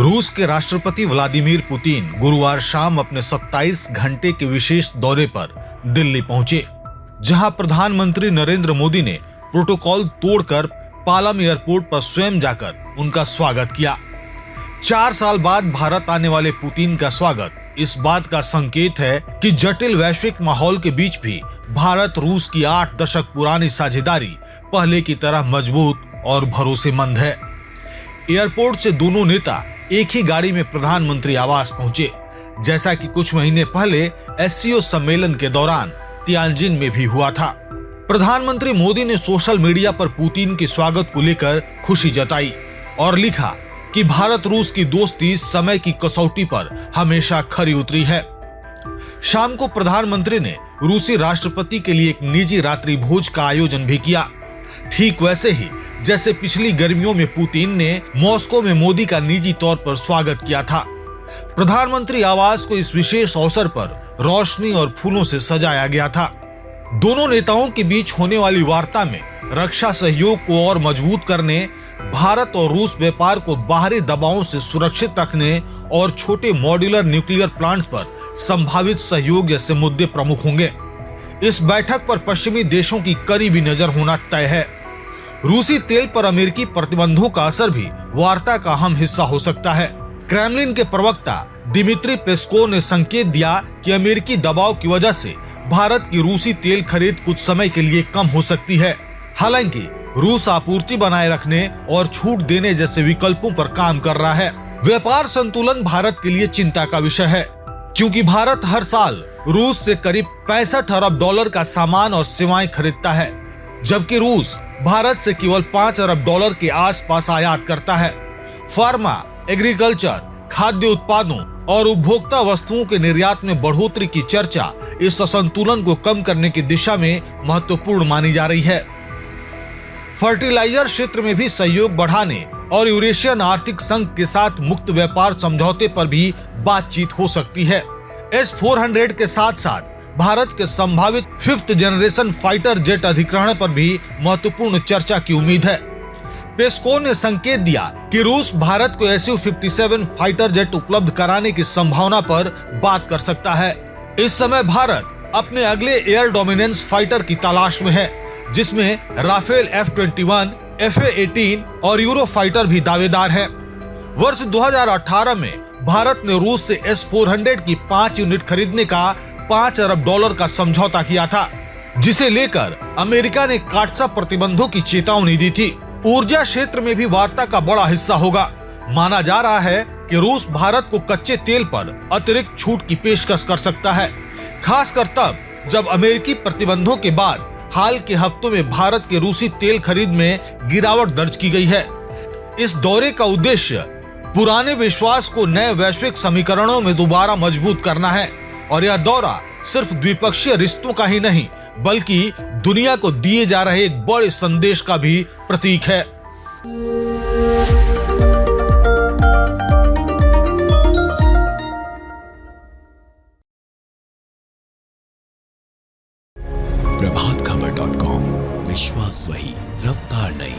रूस के राष्ट्रपति व्लादिमीर पुतिन गुरुवार शाम अपने 27 घंटे के विशेष दौरे पर दिल्ली पहुंचे, जहां प्रधानमंत्री नरेंद्र मोदी ने प्रोटोकॉल तोड़कर पालम एयरपोर्ट पर स्वयं जाकर उनका स्वागत किया। 4 साल बाद भारत आने वाले पुतिन का स्वागत इस बात का संकेत है कि जटिल वैश्विक माहौल के बीच भी भारत रूस की 8 दशक पुरानी साझेदारी पहले की तरह मजबूत और भरोसेमंद है। एयरपोर्ट से दोनों नेता एक ही गाड़ी में प्रधानमंत्री आवास पहुंचे, जैसा कि कुछ महीने पहले एससीओ सम्मेलन के दौरान तियानजिन में भी हुआ था। प्रधानमंत्री मोदी ने सोशल मीडिया पर पुतिन के स्वागत को लेकर खुशी जताई और लिखा कि भारत रूस की दोस्ती समय की कसौटी पर हमेशा खरी उतरी है। शाम को प्रधानमंत्री ने रूसी राष्ट्रपति के लिए एक निजी रात्रि भोज का आयोजन भी किया, ठीक वैसे ही जैसे पिछली गर्मियों में पुतिन ने मॉस्को में मोदी का निजी तौर पर स्वागत किया था। प्रधानमंत्री आवास को इस विशेष अवसर पर रोशनी और फूलों से सजाया गया था। दोनों नेताओं के बीच होने वाली वार्ता में रक्षा सहयोग को और मजबूत करने, भारत और रूस व्यापार को बाहरी दबावों से सुरक्षित रखने और छोटे मॉड्यूलर न्यूक्लियर प्लांट्स पर संभावित सहयोग जैसे मुद्दे प्रमुख होंगे। इस बैठक पर पश्चिमी देशों की करीबी नजर होना तय है। रूसी तेल पर अमेरिकी प्रतिबंधों का असर भी वार्ता का अहम हिस्सा हो सकता है। क्रेमलिन के प्रवक्ता दिमित्री पेस्कोव ने संकेत दिया कि अमेरिकी दबाव की वजह से भारत की रूसी तेल खरीद कुछ समय के लिए कम हो सकती है। हालांकि रूस आपूर्ति बनाए रखने और छूट देने जैसे विकल्पों पर काम कर रहा है। व्यापार संतुलन भारत के लिए चिंता का विषय है, क्योंकि भारत हर साल रूस से करीब 65 अरब डॉलर का सामान और सेवाएं खरीदता है, जबकि रूस भारत से केवल 5 अरब डॉलर के आसपास आयात करता है। फार्मा, एग्रीकल्चर, खाद्य उत्पादों और उपभोक्ता वस्तुओं के निर्यात में बढ़ोतरी की चर्चा इस असंतुलन को कम करने की दिशा में महत्वपूर्ण मानी जा रही है। फर्टिलाइजर क्षेत्र में भी सहयोग बढ़ाने और यूरेशियन आर्थिक संघ के साथ मुक्त व्यापार समझौते पर भी बातचीत हो सकती है। S-400 के साथ साथ भारत के संभावित 5th जनरेशन फाइटर जेट अधिग्रहण पर भी महत्वपूर्ण चर्चा की उम्मीद है। पेस्कोव ने संकेत दिया कि रूस भारत को Su-57 फाइटर जेट उपलब्ध कराने की संभावना पर बात कर सकता है। इस समय भारत अपने अगले एयर डोमिनेंस फाइटर की तलाश में है, जिसमें राफेल F-21, FA-18 और यूरो फाइटर भी दावेदार हैं। वर्ष 2018 में भारत ने रूस से S-400 की 5 यूनिट खरीदने का 5 अरब डॉलर का समझौता किया था, जिसे लेकर अमेरिका ने काटसा प्रतिबंधों की चेतावनी दी थी। ऊर्जा क्षेत्र में भी वार्ता का बड़ा हिस्सा होगा। माना जा रहा है कि रूस भारत को कच्चे तेल पर अतिरिक्त छूट की पेशकश कर सकता है, खासकर तब जब अमेरिकी प्रतिबंधों के बाद हाल के हफ्तों में भारत के रूसी तेल खरीद में गिरावट दर्ज की गई है। इस दौरे का उद्देश्य पुराने विश्वास को नए वैश्विक समीकरणों में दोबारा मजबूत करना है, और यह दौरा सिर्फ द्विपक्षीय रिश्तों का ही नहीं, बल्कि दुनिया को दिए जा रहे एक बड़े संदेश का भी प्रतीक है। प्रभातखबर.com, विश्वास वही, रफ्तार नहीं।